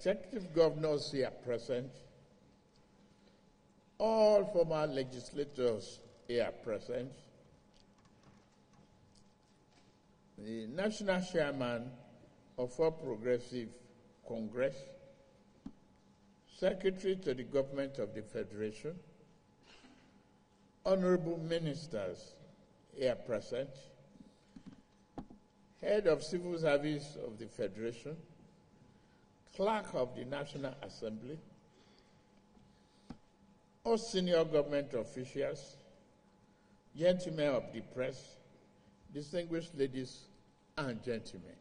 executive governors here present, all former legislators here present, the national chairman of All Progressive Congress, secretary to the government of the Federation, honorable ministers here present, head of civil service of the Federation, clerk of the National Assembly, all senior government officials, gentlemen of the press, distinguished ladies and gentlemen.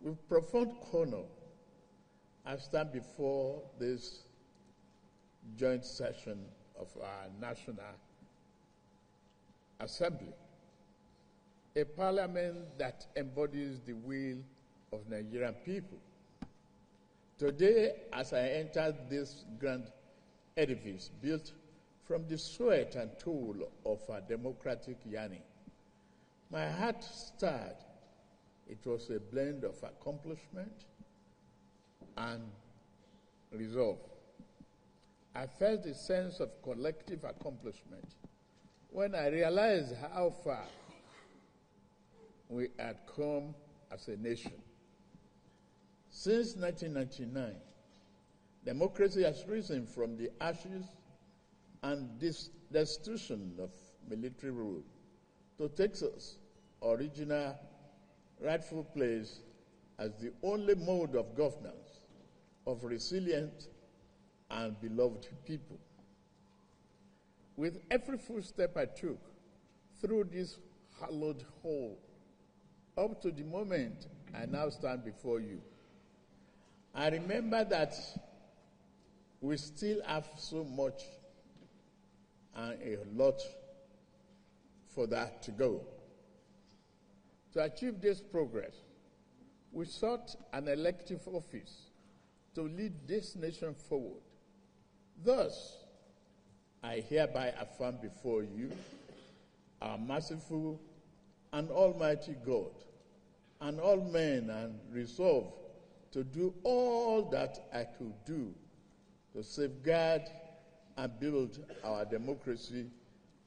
With profound honor, I stand before this joint session of our National Assembly, a parliament that embodies the will of Nigerian people. Today, as I entered this grand edifice built from the sweat and toil of our democratic yearning, my heart stirred. It was a blend of accomplishment and resolve. I felt a sense of collective accomplishment when I realized how far we had come as a nation. Since 1999, democracy has risen from the ashes and destitution of military rule to take its original rightful place as the only mode of governance of resilient and beloved people. With every footstep I took through this hallowed hall, up to the moment I now stand before you, I remember that we still have so much and a lot for that to go. To achieve this progress, we sought an elective office to lead this nation forward. Thus, I hereby affirm before you, our merciful and almighty God, and all men, and resolve to do all that I could do to safeguard and build our democracy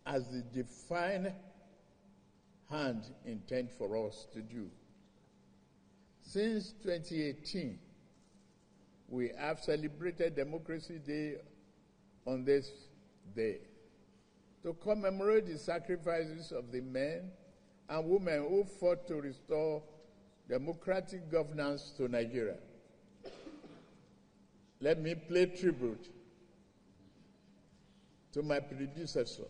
as the divine hand intends for us to do. Since 2018, we have celebrated Democracy Day on this day to commemorate the sacrifices of the men and women who fought to restore democratic governance to Nigeria. Let me pay tribute to my predecessor,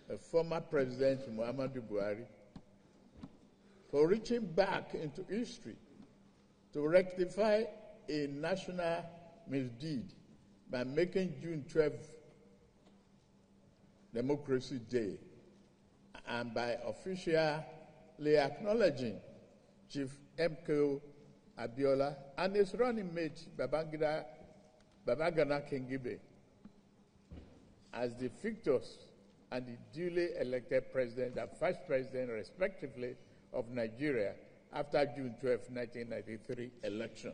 the former President Muhammadu Buhari, for reaching back into history to rectify a national misdeed by making June 12 Democracy Day and by officially acknowledging Chief MKO Abiola and his running mate Babagana Kingibe as the victors and the duly elected president and vice president, respectively, of Nigeria after June 12, 1993 election.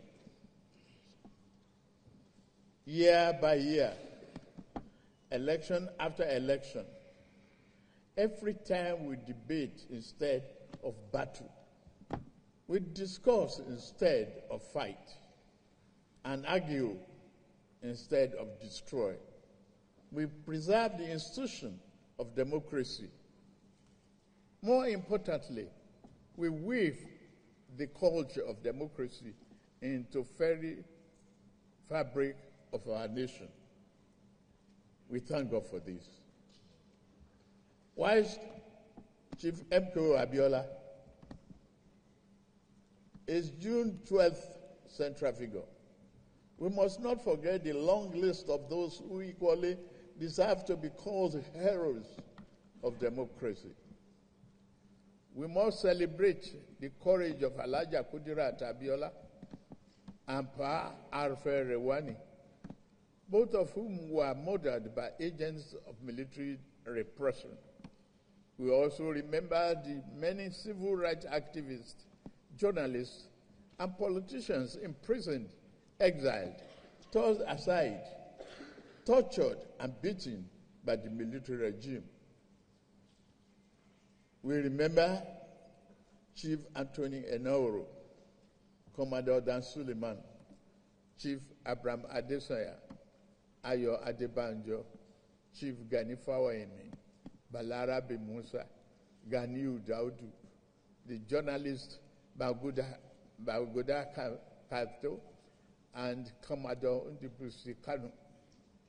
Year by year, election after election, every time we debate instead of battle, we discuss instead of fight, and argue instead of destroy. We preserve the institution of democracy. More importantly, we weave the culture of democracy into very fabric of our nation. We thank God for this. Whilst Chief MKO Abiola is June 12th central figure, we must not forget the long list of those who equally deserve to be called heroes of democracy. We must celebrate the courage of Alhaja Kudirat Abiola and Pa Arfe Rewani, both of whom were murdered by agents of military repression. We also remember the many civil rights activists, journalists, and politicians imprisoned, exiled, tossed aside, tortured, and beaten by the military regime. We remember Chief Anthony Enoro, Commodore Dan Suleiman, Chief Abraham Adesanya, Ayo Adebanjo, Chief Gani Fawayemi, Balarabe Musa, Ganiu Daudu, the journalist Baguda Kato, and Commodore Ndibusi Kanu.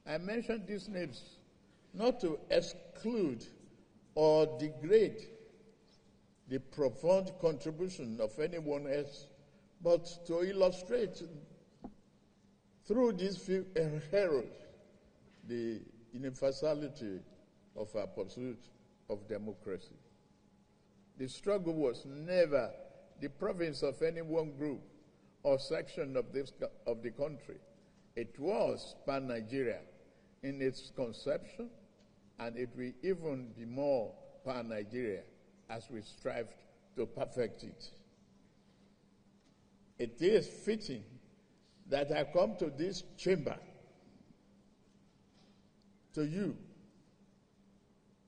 I mention these names not to exclude or degrade the profound contribution of anyone else, but to illustrate through these few heroes the universality of our pursuit of democracy. The struggle was never the province of any one group or section of the country. It was pan-Nigeria in its conception, and it will even be more pan-Nigeria as we strive to perfect it. It is fitting that I come to this chamber, to you.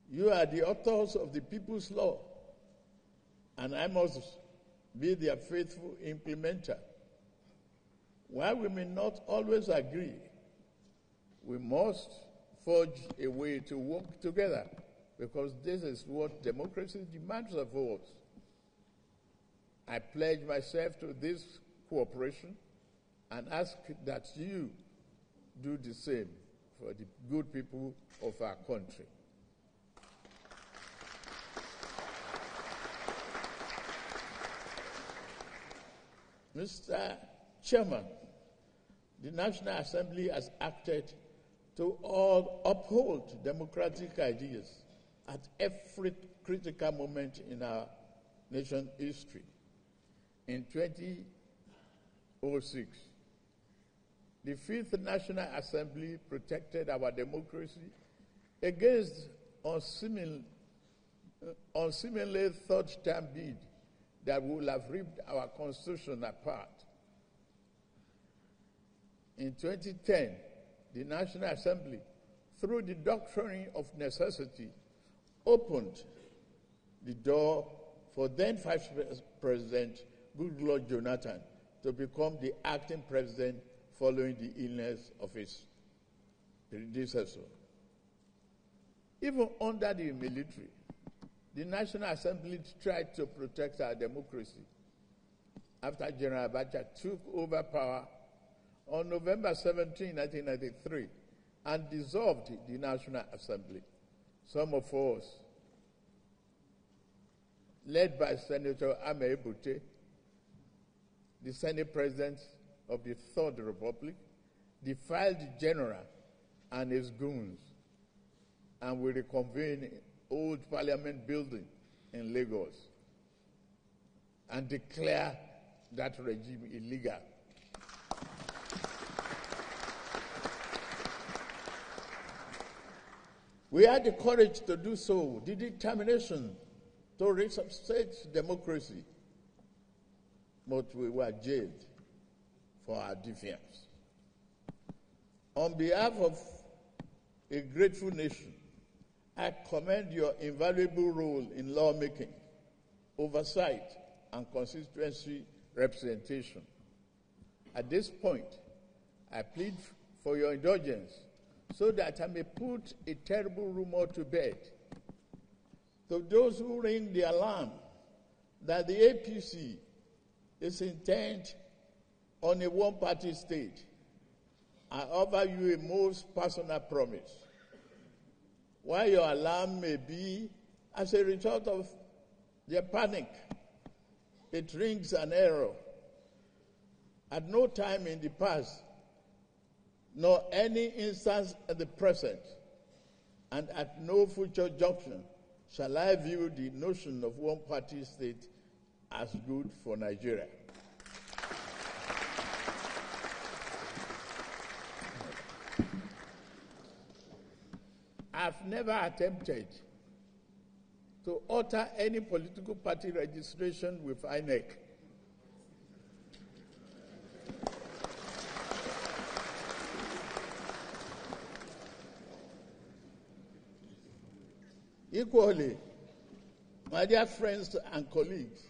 You are the authors of the People's Law, and I must be their faithful implementer. While we may not always agree, we must forge a way to work together, because this is what democracy demands of us. I pledge myself to this cooperation and ask that you do the same for the good people of our country. Mr. Chairman, the National Assembly has acted to uphold democratic ideas at every critical moment in our nation's history. In 2006, the Fifth National Assembly protected our democracy against unseemly third-term bid that would have ripped our Constitution apart. In 2010, the National Assembly, through the doctrine of necessity, opened the door for then Vice President Goodluck Jonathan to become the acting president following the illness of his predecessor. Even under the military, the National Assembly tried to protect our democracy. After General Abacha took over power on November 17, 1993, and dissolved the National Assembly, some of us, led by Senator Ahmed, the Senate President of the Third Republic, defied the General and his goons, and we reconvened Old Parliament Building in Lagos and declare that regime illegal. We had the courage to do so, the determination to resuscitate democracy, but we were jailed for our defiance. On behalf of a grateful nation, I commend your invaluable role in lawmaking, oversight, and constituency representation. At this point, I plead for your indulgence so that I may put a terrible rumor to bed. To those who ring the alarm that the APC is intent on a one-party state, I offer you a most personal promise. While your alarm may be as a result of their panic, it rings an error. At no time in the past, nor any instance at the present, and at no future junction, shall I view the notion of one-party state as good for Nigeria. I've never attempted to alter any political party registration with INEC. Equally, my dear friends and colleagues,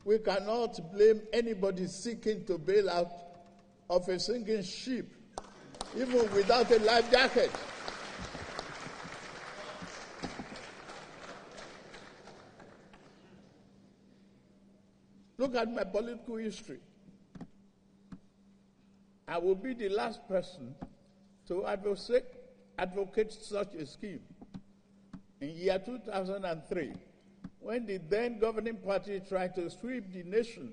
we cannot blame anybody seeking to bail out of a sinking ship, even without a life jacket. Look at my political history. I will be the last person to advocate such a scheme. In year 2003, when the then governing party tried to sweep the nation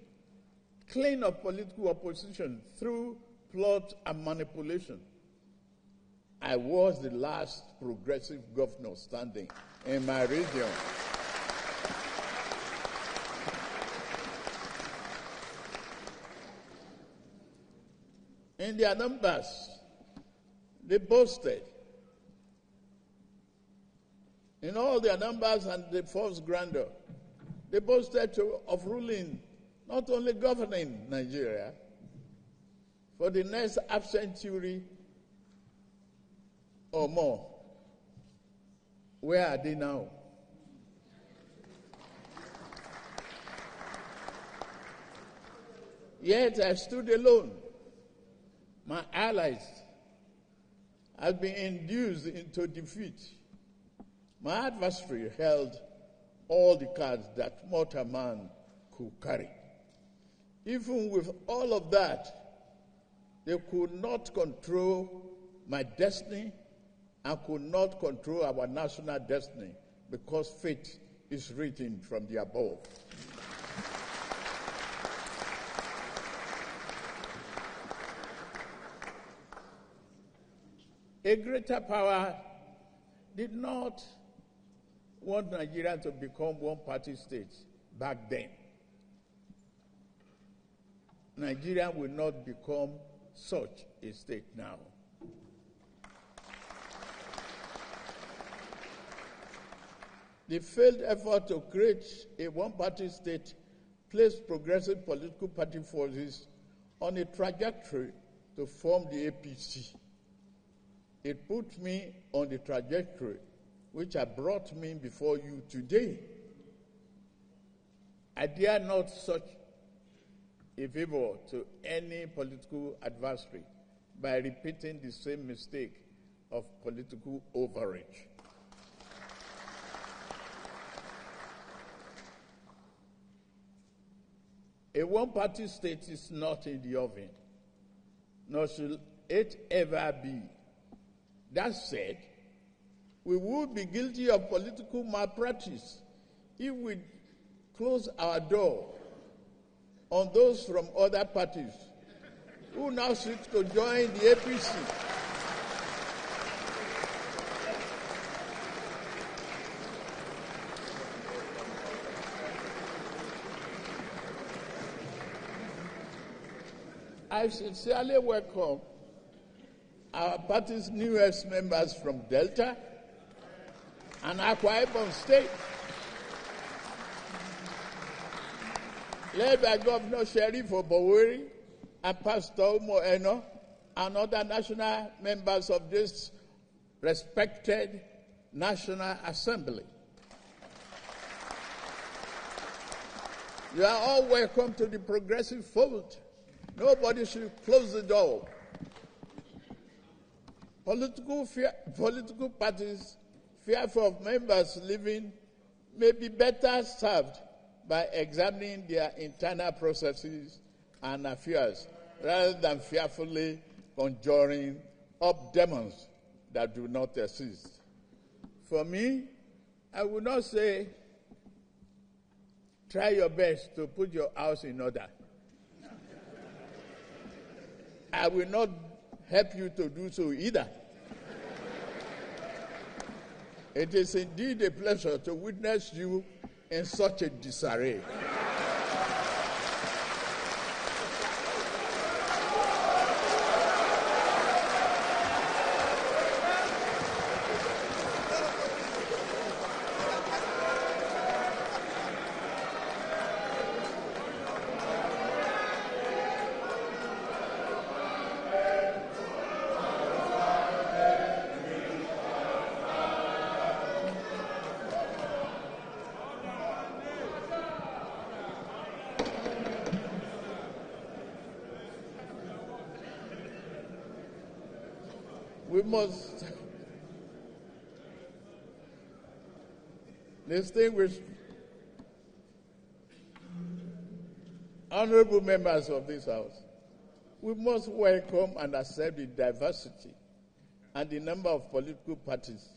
clean of political opposition through plot and manipulation, I was the last progressive governor standing in my region. In their numbers, they boasted. In all their numbers and the false grandeur, they boasted of ruling, not only governing Nigeria, for the next half century or more. Where are they now? Yet I stood alone. My allies had been induced into defeat. My adversary held all the cards that mortal man could carry. Even with all of that, they could not control my destiny and could not control our national destiny, because fate is written from the above. A greater power did not want Nigeria to become one-party state back then. Nigeria will not become such a state now. The failed effort to create a one-party state placed progressive political party forces on a trajectory to form the APC. It put me on the trajectory which had brought me before you today. I dare not such a favor to any political adversary by repeating the same mistake of political overreach. A one-party state is not in the oven, nor shall it ever be. That said, we would be guilty of political malpractice if we close our door on those from other parties who now seek to join the APC. I sincerely welcome our party's newest members from Delta and Akwa Ibom State, led by Governor Sheriff Oboweri and Pastor Umo Eno and other national members of this respected National Assembly. You are all welcome to the progressive fold. Nobody should close the door. Political parties fearful of members leaving may be better served by examining their internal processes and affairs rather than fearfully conjuring up demons that do not exist. For me, I would not say try your best to put your house in order. I will not help you to do so either. It is indeed a pleasure to witness you in such a disarray. we must distinguish honorable members of this House. We must welcome and accept the diversity and the number of political parties,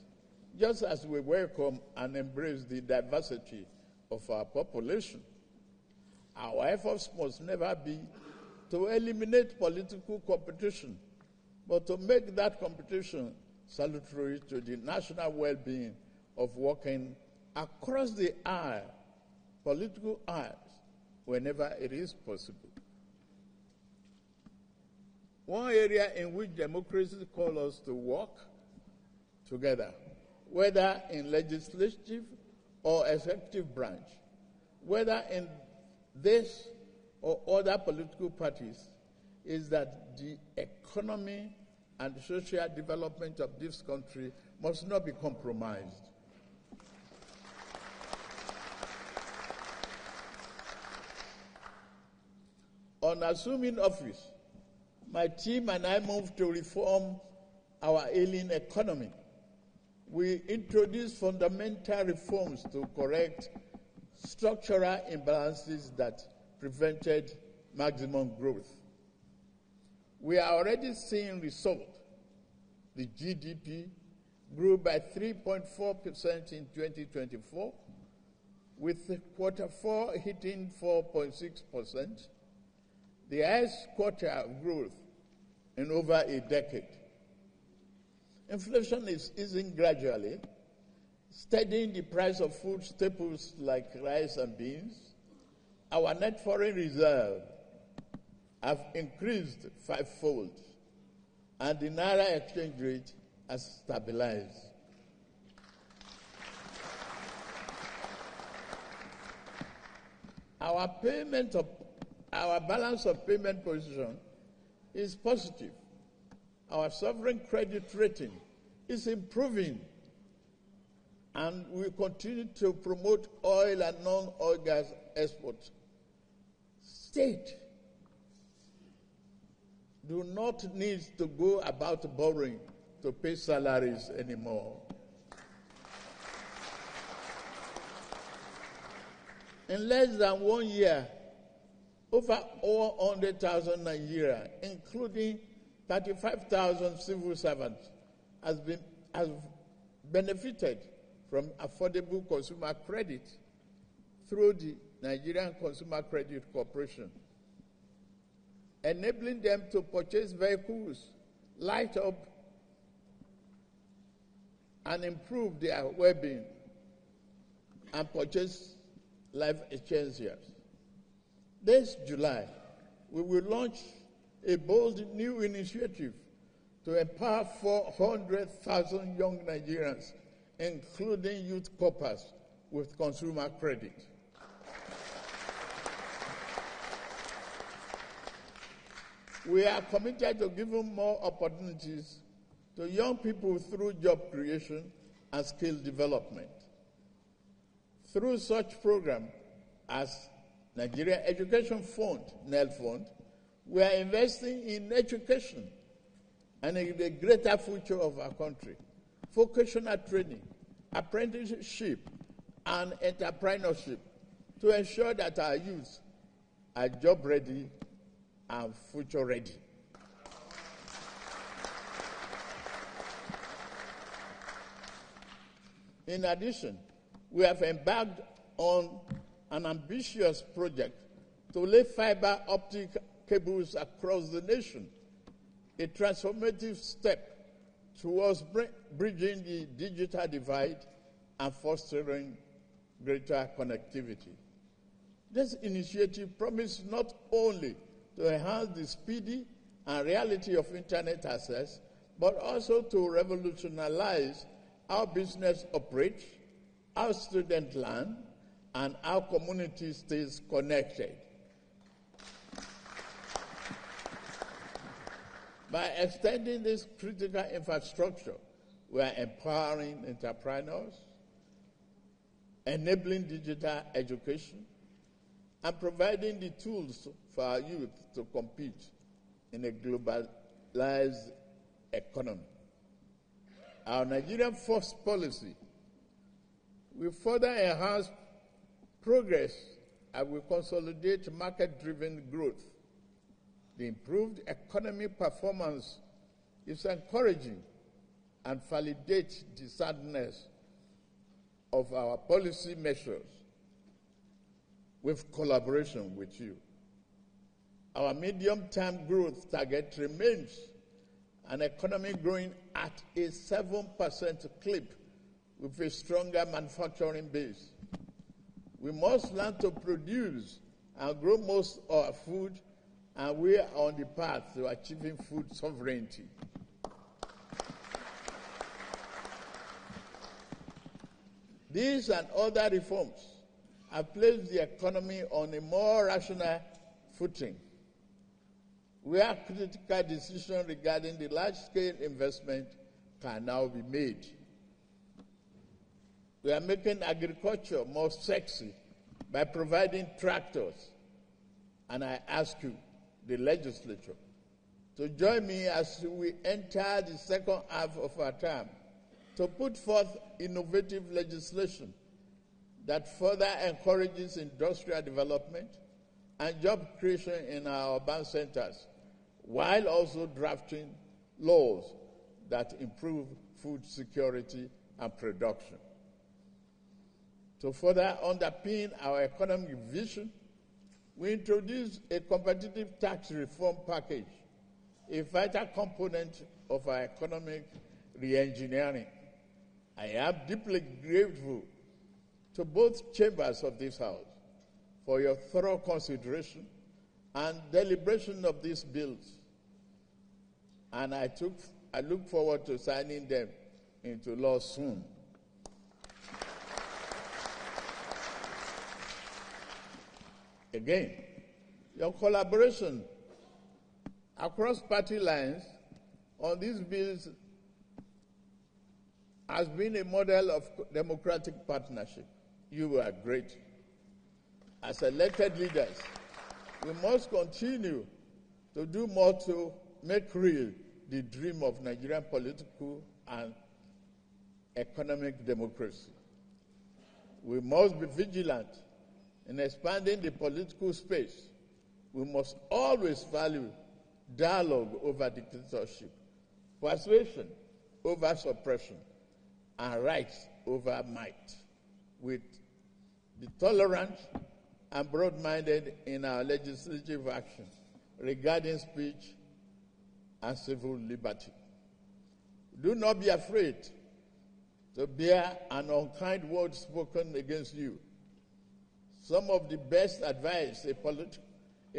just as we welcome and embrace the diversity of our population. Our efforts must never be to eliminate political competition, but to make that competition salutary to the national well-being of working across the aisle, political aisles, whenever it is possible. One area in which democracy calls us to work together, whether in legislative or executive branch, whether in this or other political parties, is that the economy and social development of this country must not be compromised. On assuming office, my team and I moved to reform our ailing economy. We introduced fundamental reforms to correct structural imbalances that prevented maximum growth. We are already seeing results. The GDP grew by 3.4% in 2024, with quarter four hitting 4.6%, the highest quarter of growth in over a decade. Inflation is easing gradually, steadying the price of food staples like rice and beans. Our net foreign reserve have increased fivefold, and the Naira exchange rate has stabilized. Our balance of payment position is positive. Our sovereign credit rating is improving, and we continue to promote oil and non-oil gas exports. State do not need to go about borrowing to pay salaries anymore. In less than 1 year, over 100,000 Nigerians, including 35,000 civil servants, have benefited from affordable consumer credit through the Nigerian Consumer Credit Corporation, enabling them to purchase vehicles, light up, and improve their well-being, and purchase life essentials. This July, we will launch a bold new initiative to empower 400,000 young Nigerians, including youth corpers, with consumer credit. We are committed to giving more opportunities to young people through job creation and skill development. Through such programs as Nigeria Education Fund, NEL Fund, we are investing in education and in the greater future of our country, vocational training, apprenticeship, and entrepreneurship to ensure that our youth are job-ready and future-ready. In addition, we have embarked on an ambitious project to lay fiber optic cables across the nation, a transformative step towards bridging the digital divide and fostering greater connectivity. This initiative promises not only to enhance the speedy and reality of internet access, but also to revolutionize how business operates, how students learn, and how community stays connected. By extending this critical infrastructure, we are empowering entrepreneurs, enabling digital education, and providing the tools for our youth to compete in a globalized economy. our Nigerian First policy will further enhance progress and will consolidate market-driven growth. The improved economic performance is encouraging and validates the soundness of our policy measures with collaboration with you. Our medium-term growth target remains an economy growing at a 7% clip with a stronger manufacturing base. We must learn to produce and grow most of our food, and we are on the path to achieving food sovereignty. These and other reforms have placed the economy on a more rational footing, where critical decisions regarding the large-scale investment can now be made. We are making agriculture more sexy by providing tractors, and I ask you, the legislature, to join me as we enter the second half of our term to put forth innovative legislation that further encourages industrial development and job creation in our urban centers, while also drafting laws that improve food security and production. To further underpin our economic vision, we introduced a competitive tax reform package, a vital component of our economic re-engineering. I am deeply grateful to both chambers of this House for your thorough consideration and deliberation of these bills, and I look forward to signing them into law soon. Again, your collaboration across party lines on these bills has been a model of democratic partnership. You are great. As elected leaders, we must continue to do more to make real the dream of Nigerian political and economic democracy. We must be vigilant in expanding the political space. We must always value dialogue over dictatorship, persuasion over suppression, and rights over might, with the tolerant and broad-minded in our legislative action regarding speech and civil liberty. Do not be afraid to bear an unkind word spoken against you. Some of the best advice a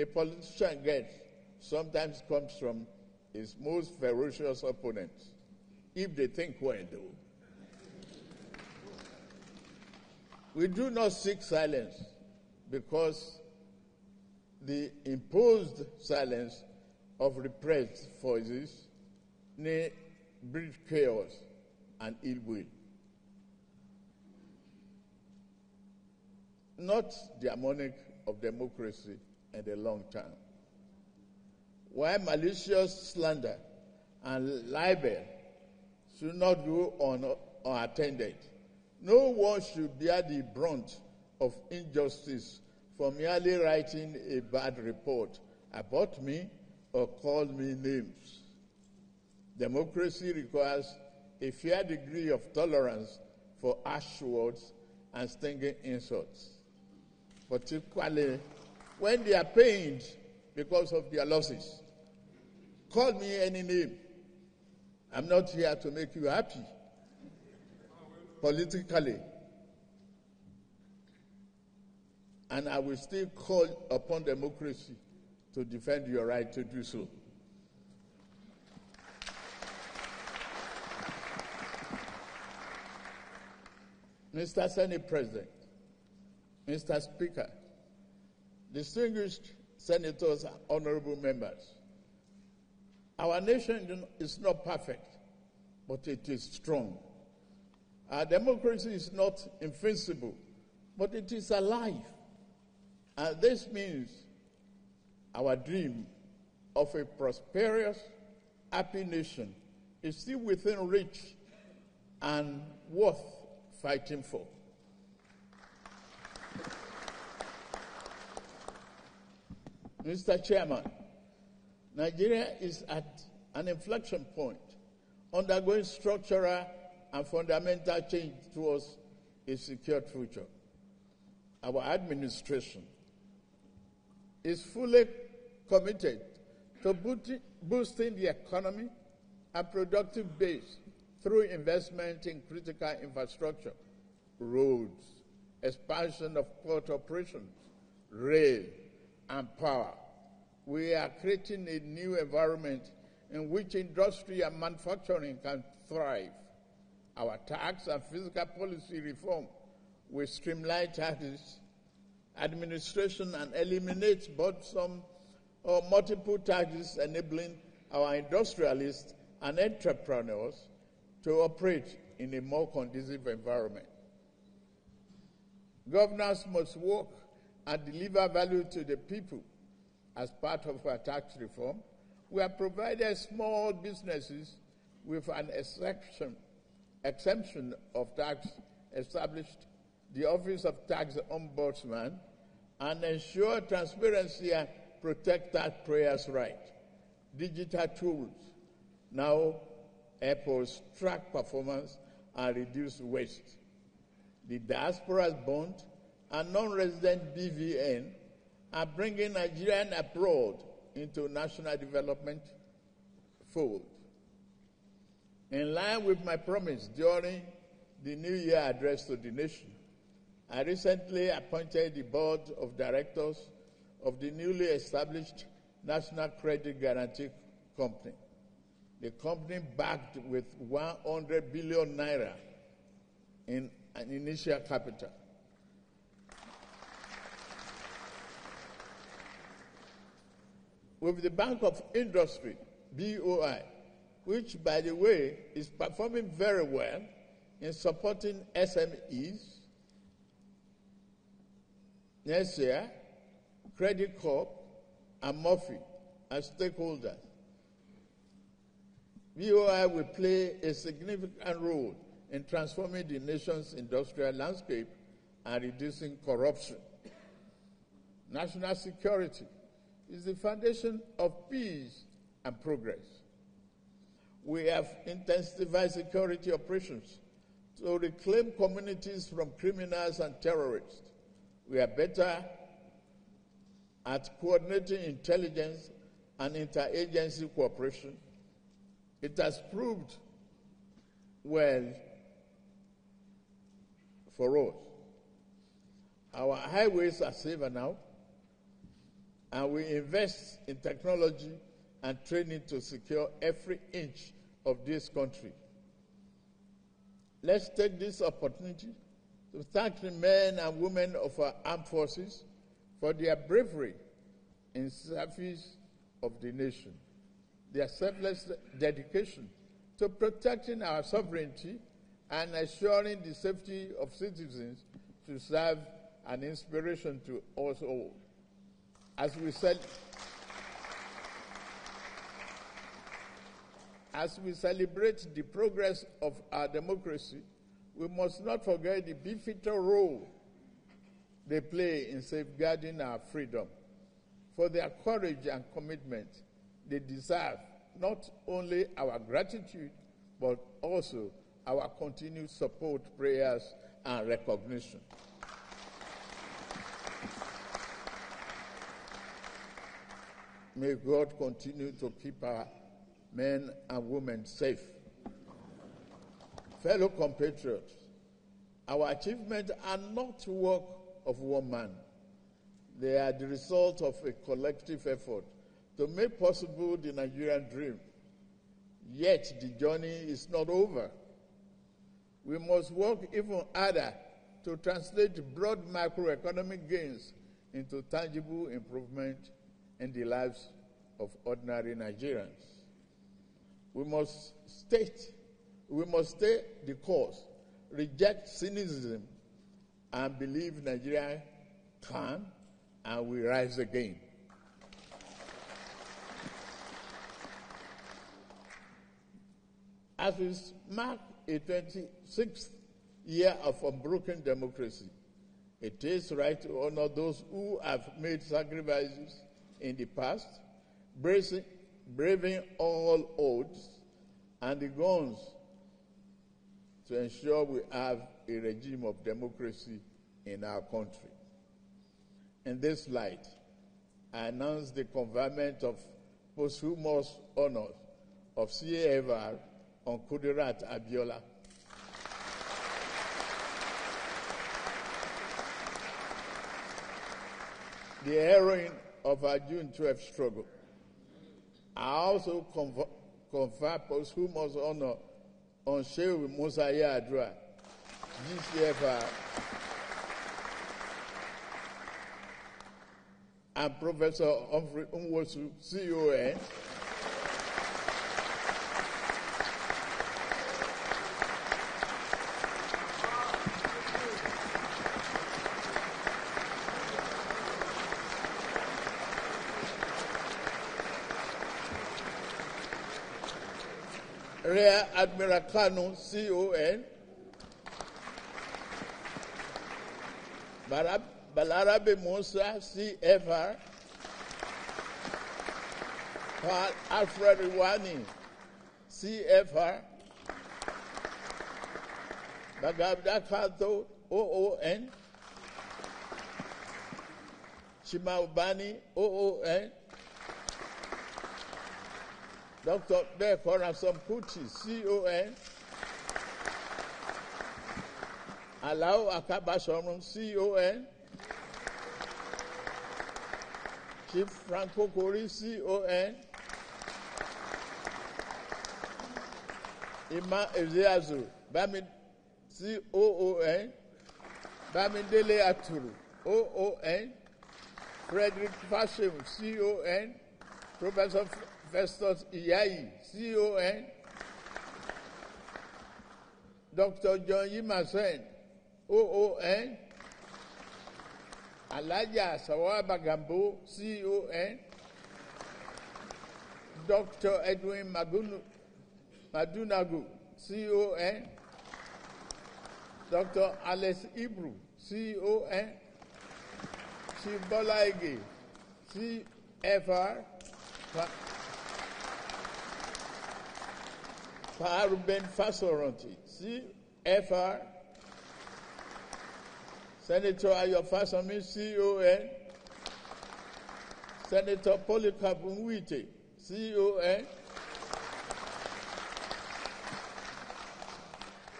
politician gets sometimes comes from his most ferocious opponents, if they think well, though. We do not seek silence because the imposed silence of repressed voices may breed chaos and ill will. Not the harmonic of democracy in the long term. While malicious slander and libel should not go unattended, no one should bear the brunt of injustice for merely writing a bad report about me or call me names. Democracy requires a fair degree of tolerance for harsh words and stinging insults, particularly when they are pained because of their losses. Call me any name. I'm not here to make you happy politically. And I will still call upon democracy to defend your right to do so. Mr. Senate President, Mr. Speaker, distinguished senators and honorable members, our nation is not perfect, but it is strong. Our democracy is not invincible, but it is alive. And this means our dream of a prosperous, happy nation is still within reach and worth fighting for. Mr. Chairman, Nigeria is at an inflection point, undergoing structural and fundamental change towards a secure future. Our administration is fully committed to boosting the economy and productive base through investment in critical infrastructure, roads, expansion of port operations, rail, and power. We are creating a new environment in which industry and manufacturing can thrive. Our tax and fiscal policy reform will streamline taxes, administration, and eliminate burdensome or multiple taxes, enabling our industrialists and entrepreneurs to operate in a more conducive environment. Governors must work and deliver value to the people. As part of our tax reform, we have provided small businesses with an exemption of tax, established the Office of Tax Ombudsman, and ensure transparency and protect taxpayers' rights. Digital tools now help us track performance and reduce waste. The diaspora's bond and non-resident BVN are bringing Nigerian abroad into national development fold. In line with my promise during the New Year address to the nation, I recently appointed the board of directors of the newly established National Credit Guarantee Company. The company backed with 100 billion naira in an initial capital. With the Bank of Industry, BOI, which, by the way, is performing very well in supporting SMEs, next year, Credit Corp and Murphy as stakeholders. BOI will play a significant role in transforming the nation's industrial landscape and reducing corruption. National security is the foundation of peace and progress. We have intensified security operations to reclaim communities from criminals and terrorists. We are better at coordinating intelligence and interagency cooperation. It has proved well for us. Our highways are safer now, and we invest in technology and training to secure every inch of this country. Let's take this opportunity to thank the men and women of our armed forces for their bravery in service of the nation, their selfless dedication to protecting our sovereignty and ensuring the safety of citizens to serve an inspiration to us all. As we celebrate the progress of our democracy, we must not forget the pivotal role they play in safeguarding our freedom. For their courage and commitment, they deserve not only our gratitude, but also our continued support, prayers, and recognition. May God continue to keep our men and women safe. Fellow compatriots, our achievements are not work of one man. They are the result of a collective effort to make possible the Nigerian dream. Yet the journey is not over. We must work even harder to translate broad macroeconomic gains into tangible improvement in the lives of ordinary Nigerians. We must stay the course, reject cynicism, and believe Nigeria can and will rise again. As we mark a 20th 6th year of unbroken democracy. It is right to honor those who have made sacrifices in the past, braving all odds and the guns to ensure we have a regime of democracy in our country. In this light, I announce the conferment of posthumous honors of CAFR on Kudirat Abiola. The heroine of our June 12th struggle. I also confer posthumous honor on Shehu Musa Yadra, GCFR, and Professor Humphrey Nwosu, CON, Rear Admiral Kanu, CON, Balarabe Musa, CFR, Paul Alfred Iwani, CFR, Bagabda Kato, OON, Chimaubani, OON, Dr. Bekora Sampuchi, CON, Alao Akabasorum, CON, Chief Franco Kori, CON, Ima Ezeazu, Bamid, COON, Bamidele Aturu, OON, Frederick Fashim, CON, Professor Festus Iyayi, CON, Dr. John Yimasen, OON, Alaja Sawaba Gambo, CON, Dr. Edwin Madunagu, CON, Dr. Alex Ibru, CON, Chief Bola, CFR, Ruben Fasoranti, CFR, Senator Ayo Fasami, CON, Senator Polycarp Nwite, CON,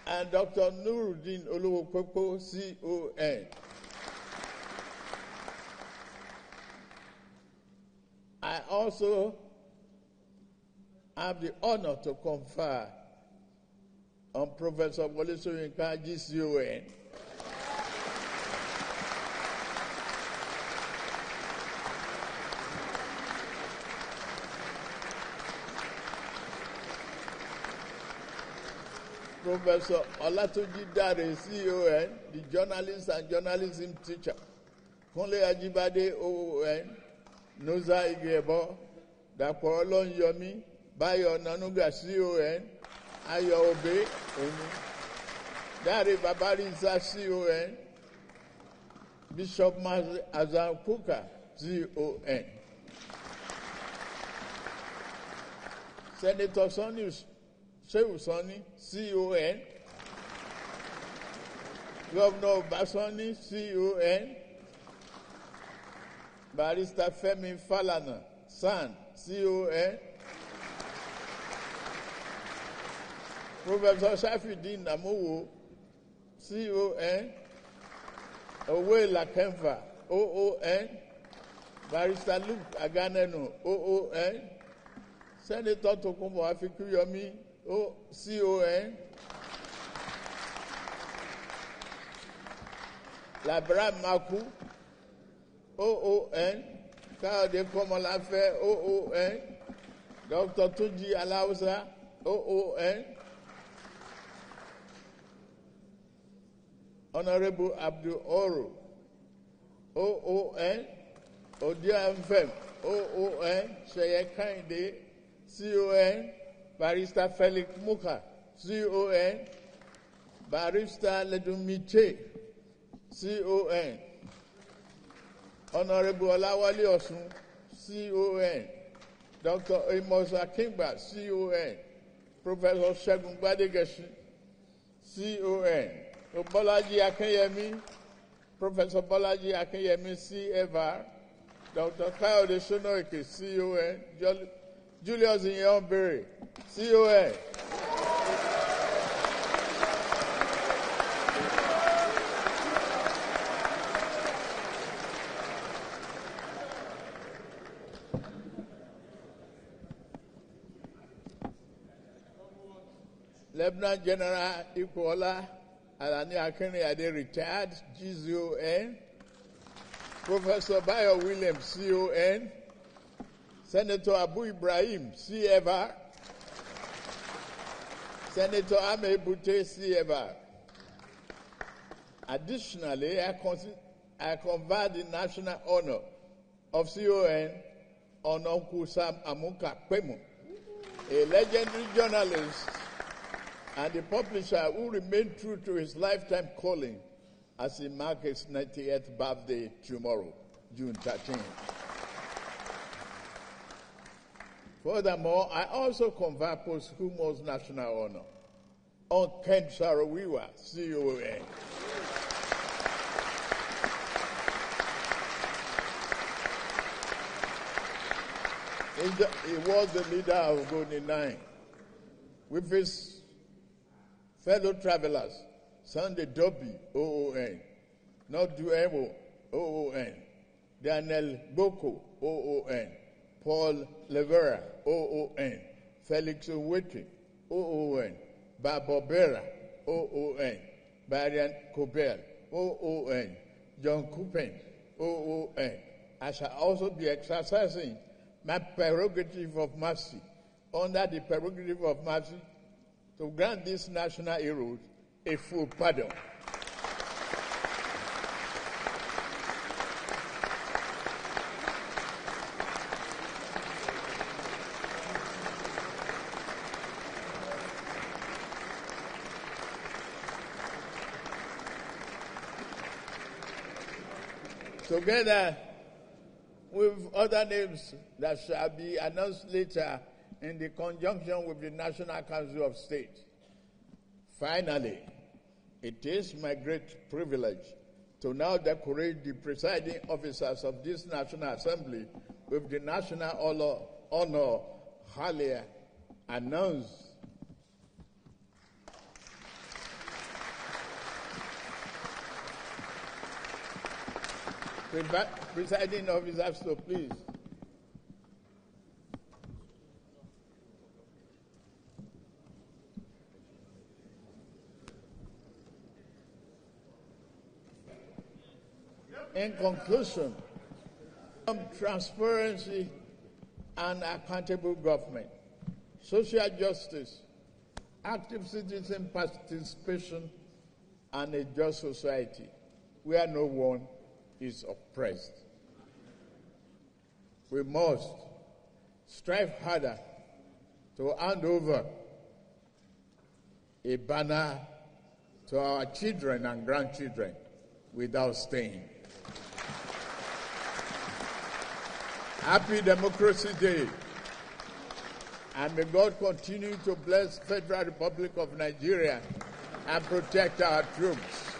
and Dr. Nuruddin Oluwokoko, CON. I also have the honor to confer on Professor Bola Soyinka, GCON, Professor Olatoji Dare, CON, the journalist and journalism teacher, Kunle Ajibade, OON, Noza Igebo, Dapo Olonyomi, Bayo Nanuga, CON, Ayo Obe, Dare Babarisa, CON, Bishop Azam Kuka, CON, Senator Sonny Shehu Sonny, CON, Governor Basoni, CON, Barrister Femi Falana, SAN, CON, Professor Shafidin Namuwo, CON, Owe Lakemfa, OON, Barrister Luke Aganenu, OON, Senator Tokumbo Afikuyomi, CON, Labra Maku, OON, Kade Komolafe, OON, Dr. Tuji Alausa, OON, Honorable Abdul Oro, OON, Odia Mfem, OON, Sheye Kinde, CON, Barrister Felix Muka, CON, Barrister Ledumite, CON. Honorable Olawale Osun, CON. Dr. Amos Akingba, CON. Professor Segun Gbadegeshi, CON. Bolaji Akinyemi, Professor Bolaji Akinyemi, CFR. Dr. Kayode Sonoike, CON. Julius Inyonbere, CON. Lieutenant General Ikola Alani Akinriyade, retired, GZON. Professor Bayo Williams, CON. Senator Abu Ibrahim, CFR. Senator Ahmed Bute, CFR. Additionally, I confer the national honor of CON on Uncle Sam Amuka Kwemu, a legendary journalist and the publisher who remained true to his lifetime calling as he marks his 90th birthday tomorrow, June 13th. Furthermore, I also confer posthumous national honor on Ken Saro-Wiwa, CON. He was the leader of Golden 9. With his fellow travelers, Sunday Dobby, OON, Noduemo, OON, Daniel Boko, OON, Paul Levera, OON, Felix Oweke, OON, Barbobera, OON, Barian Kobel, OON, John Kupen, OON. I shall also be exercising my prerogative of mercy, under the prerogative of mercy, to grant these national heroes a full pardon. Together with other names that shall be announced later in the conjunction with the National Council of State. Finally, it is my great privilege to now decorate the presiding officers of this National Assembly with the national honor earlier announced. Presiding officers, so please. In conclusion, transparency and accountable government, social justice, active citizen participation, and a just society where no one is oppressed. We must strive harder to hand over a banner to our children and grandchildren without stain. Happy Democracy Day, and may God continue to bless the Federal Republic of Nigeria and protect our troops.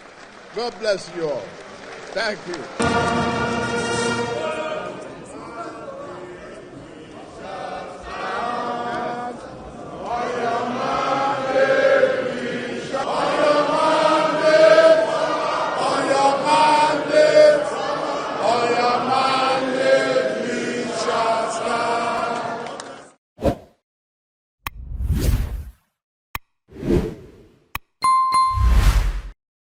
God bless you all. Thank you.